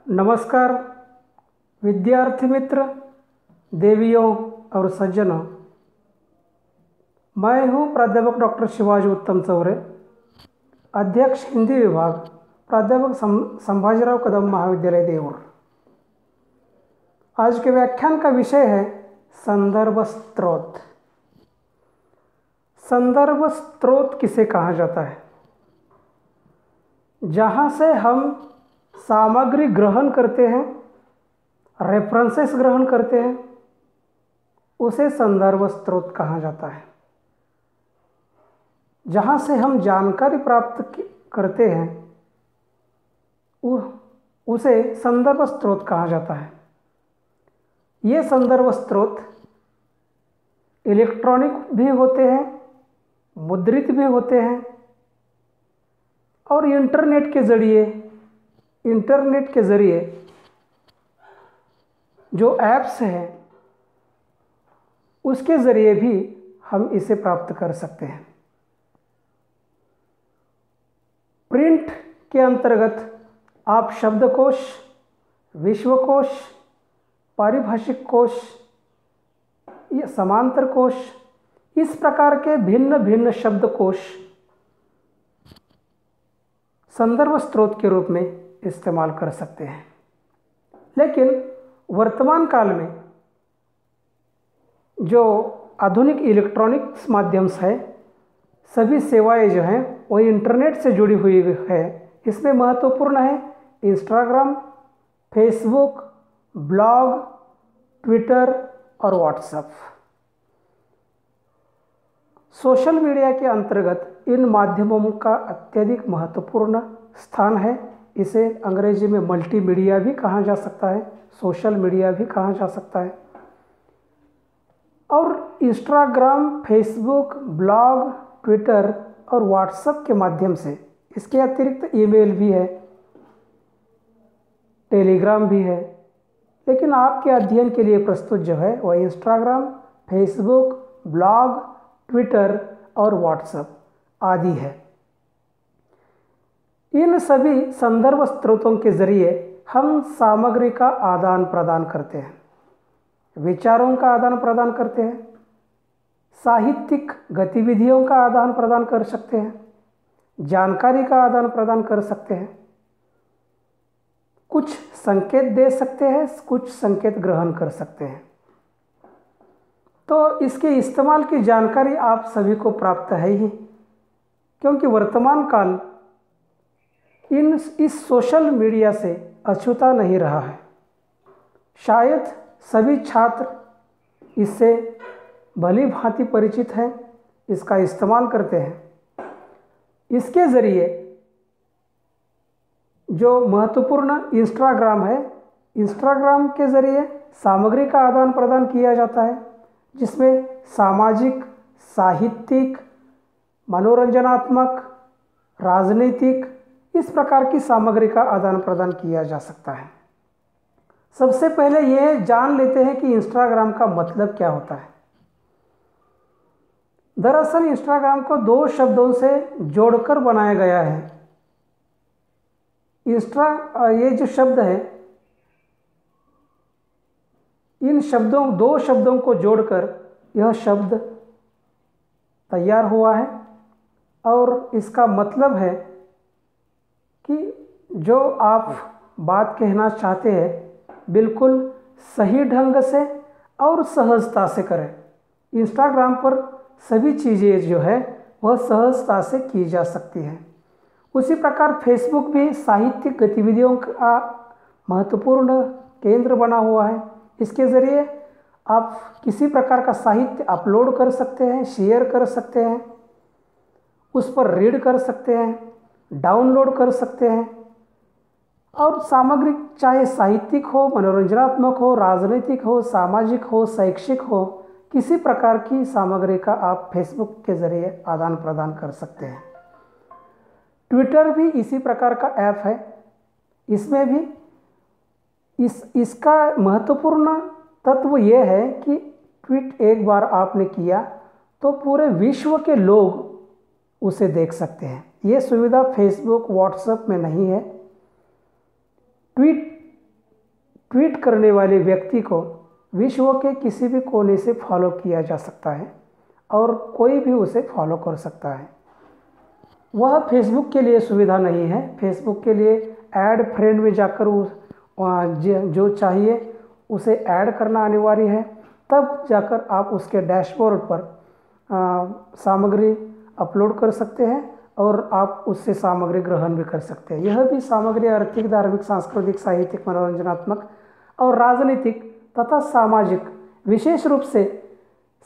नमस्कार विद्यार्थी मित्र, देवियों और सज्जनों। मैं हूं प्राध्यापक डॉक्टर शिवाजी उत्तम चौरे, अध्यक्ष हिंदी विभाग, प्राध्यापक संभाजीराव कदम महाविद्यालय देऊर। आज के व्याख्यान का विषय है संदर्भ स्रोत। संदर्भ स्रोत किसे कहा जाता है? जहाँ से हम सामग्री ग्रहण करते हैं, रेफरेंसेस ग्रहण करते हैं, उसे संदर्भ स्रोत कहा जाता है। जहाँ से हम जानकारी प्राप्त करते हैं उसे संदर्भ स्रोत कहा जाता है। ये संदर्भ स्रोत इलेक्ट्रॉनिक भी होते हैं, मुद्रित भी होते हैं और इंटरनेट के ज़रिए जो ऐप्स हैं उसके ज़रिए भी हम इसे प्राप्त कर सकते हैं। प्रिंट के अंतर्गत आप शब्दकोश, विश्वकोश, पारिभाषिक कोश या समांतर कोश, इस प्रकार के भिन्न भिन्न शब्दकोश संदर्भ स्रोत के रूप में इस्तेमाल कर सकते हैं। लेकिन वर्तमान काल में जो आधुनिक इलेक्ट्रॉनिक्स माध्यम से सभी सेवाएं जो हैं वो इंटरनेट से जुड़ी हुई है। इसमें महत्वपूर्ण है इंस्टाग्राम, फेसबुक, ब्लॉग, ट्विटर और व्हाट्सएप। सोशल मीडिया के अंतर्गत इन माध्यमों का अत्यधिक महत्वपूर्ण स्थान है। इसे अंग्रेजी में मल्टीमीडिया भी कहा जा सकता है, सोशल मीडिया भी कहा जा सकता है। और इंस्टाग्राम, फेसबुक, ब्लॉग, ट्विटर और व्हाट्सएप के माध्यम से इसके अतिरिक्त ईमेल भी है, टेलीग्राम भी है। लेकिन आपके अध्ययन के लिए प्रस्तुत जो है वह इंस्टाग्राम, फेसबुक, ब्लॉग, ट्विटर और व्हाट्सएप आदि है। इन सभी संदर्भ स्रोतों के जरिए हम सामग्री का आदान प्रदान करते हैं, विचारों का आदान प्रदान करते हैं, साहित्यिक गतिविधियों का आदान प्रदान कर सकते हैं, जानकारी का आदान प्रदान कर सकते हैं, कुछ संकेत दे सकते हैं, कुछ संकेत ग्रहण कर सकते हैं। तो इसके इस्तेमाल की जानकारी आप सभी को प्राप्त है ही, क्योंकि वर्तमान काल इस सोशल मीडिया से अछूता नहीं रहा है। शायद सभी छात्र इससे भली भांति परिचित हैं, इसका इस्तेमाल करते हैं। इसके ज़रिए जो महत्वपूर्ण इंस्टाग्राम है, इंस्टाग्राम के ज़रिए सामग्री का आदान प्रदान किया जाता है, जिसमें सामाजिक, साहित्यिक, मनोरंजनात्मक, राजनीतिक, इस प्रकार की सामग्री का आदान प्रदान किया जा सकता है। सबसे पहले ये जान लेते हैं कि इंस्टाग्राम का मतलब क्या होता है। दरअसल इंस्टाग्राम को दो शब्दों से जोड़कर बनाया गया है। ये जो शब्द है, इन दो शब्दों को जोड़कर यह शब्द तैयार हुआ है और इसका मतलब है कि जो आप बात कहना चाहते हैं बिल्कुल सही ढंग से और सहजता से करें। इंस्टाग्राम पर सभी चीज़ें जो है वह सहजता से की जा सकती हैं। उसी प्रकार फेसबुक भी साहित्यिक गतिविधियों का महत्वपूर्ण केंद्र बना हुआ है। इसके ज़रिए आप किसी प्रकार का साहित्य अपलोड कर सकते हैं, शेयर कर सकते हैं, उस पर रीड कर सकते हैं, डाउनलोड कर सकते हैं। और सामग्री चाहे साहित्यिक हो, मनोरंजनात्मक हो, राजनीतिक हो, सामाजिक हो, शैक्षिक हो, किसी प्रकार की सामग्री का आप फेसबुक के ज़रिए आदान प्रदान कर सकते हैं। ट्विटर भी इसी प्रकार का ऐप है। इसमें भी इसका महत्वपूर्ण तत्व यह है कि ट्वीट एक बार आपने किया तो पूरे विश्व के लोग उसे देख सकते हैं। ये सुविधा फेसबुक, व्हाट्सएप में नहीं है। ट्वीट ट्वीट करने वाले व्यक्ति को विश्व के किसी भी कोने से फॉलो किया जा सकता है और कोई भी उसे फॉलो कर सकता है। वह फेसबुक के लिए सुविधा नहीं है। फेसबुक के लिए ऐड फ्रेंड में जाकर जो चाहिए उसे ऐड करना अनिवार्य है, तब जाकर आप उसके डैशबोर्ड पर सामग्री अपलोड कर सकते हैं और आप उससे सामग्री ग्रहण भी कर सकते हैं। यह भी सामग्री आर्थिक, धार्मिक, सांस्कृतिक, साहित्यिक, मनोरंजनात्मक और राजनीतिक तथा सामाजिक, विशेष रूप से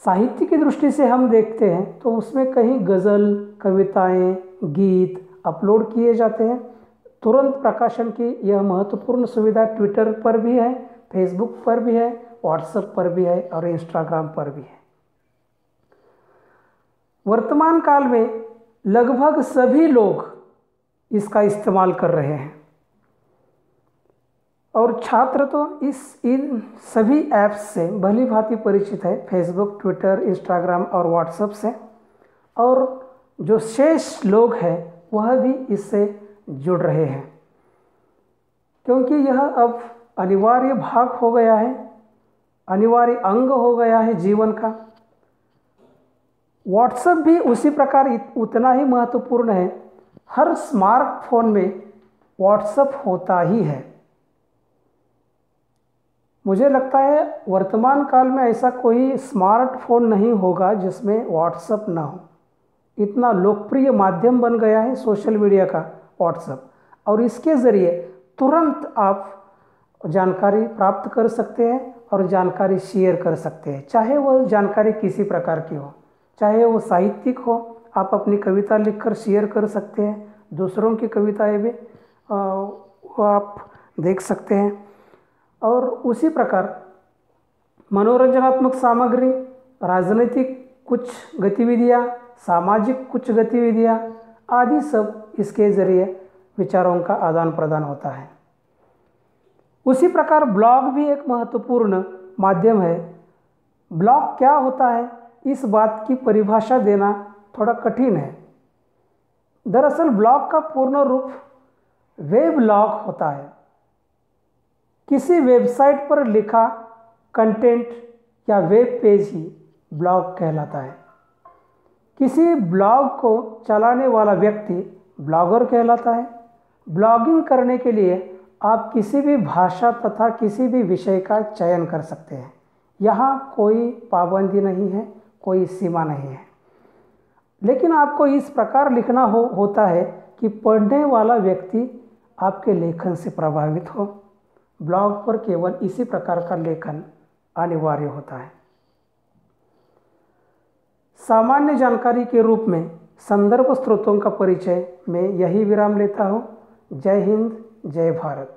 साहित्य की दृष्टि से हम देखते हैं तो उसमें कहीं गज़ल, कविताएं, गीत अपलोड किए जाते हैं। तुरंत प्रकाशन की यह महत्वपूर्ण सुविधा ट्विटर पर भी है, फेसबुक पर भी है, व्हाट्सएप पर भी है और इंस्टाग्राम पर भी है। वर्तमान काल में लगभग सभी लोग इसका इस्तेमाल कर रहे हैं और छात्र तो इन सभी ऐप्स से भली भांति परिचित है, फेसबुक, ट्विटर, इंस्टाग्राम और व्हाट्सएप से। और जो शेष लोग हैं वह भी इससे जुड़ रहे हैं, क्योंकि यह अब अनिवार्य भाग हो गया है, अनिवार्य अंग हो गया है जीवन का। व्हाट्सएप भी उसी प्रकार उतना ही महत्वपूर्ण है। हर स्मार्टफोन में व्हाट्सएप होता ही है। मुझे लगता है वर्तमान काल में ऐसा कोई स्मार्टफोन नहीं होगा जिसमें व्हाट्सएप ना हो। इतना लोकप्रिय माध्यम बन गया है सोशल मीडिया का व्हाट्सएप, और इसके ज़रिए तुरंत आप जानकारी प्राप्त कर सकते हैं और जानकारी शेयर कर सकते हैं, चाहे वह जानकारी किसी प्रकार की हो, चाहे वो साहित्यिक हो। आप अपनी कविता लिखकर शेयर कर सकते हैं, दूसरों की कविताएं भी आप देख सकते हैं। और उसी प्रकार मनोरंजनात्मक सामग्री, राजनीतिक कुछ गतिविधियाँ, सामाजिक कुछ गतिविधियाँ आदि सब इसके ज़रिए विचारों का आदान प्रदान होता है। उसी प्रकार ब्लॉग भी एक महत्वपूर्ण माध्यम है। ब्लॉग क्या होता है, इस बात की परिभाषा देना थोड़ा कठिन है। दरअसल ब्लॉग का पूर्ण रूप वेबलॉग होता है। किसी वेबसाइट पर लिखा कंटेंट या वेब पेज ही ब्लॉग कहलाता है। किसी ब्लॉग को चलाने वाला व्यक्ति ब्लॉगर कहलाता है। ब्लॉगिंग करने के लिए आप किसी भी भाषा तथा किसी भी विषय का चयन कर सकते हैं। यहाँ कोई पाबंदी नहीं है, कोई सीमा नहीं है। लेकिन आपको इस प्रकार लिखना होता है कि पढ़ने वाला व्यक्ति आपके लेखन से प्रभावित हो। ब्लॉग पर केवल इसी प्रकार का लेखन अनिवार्य होता है। सामान्य जानकारी के रूप में संदर्भ स्रोतों का परिचय मैं यही विराम लेता हूँ। जय हिंद, जय भारत।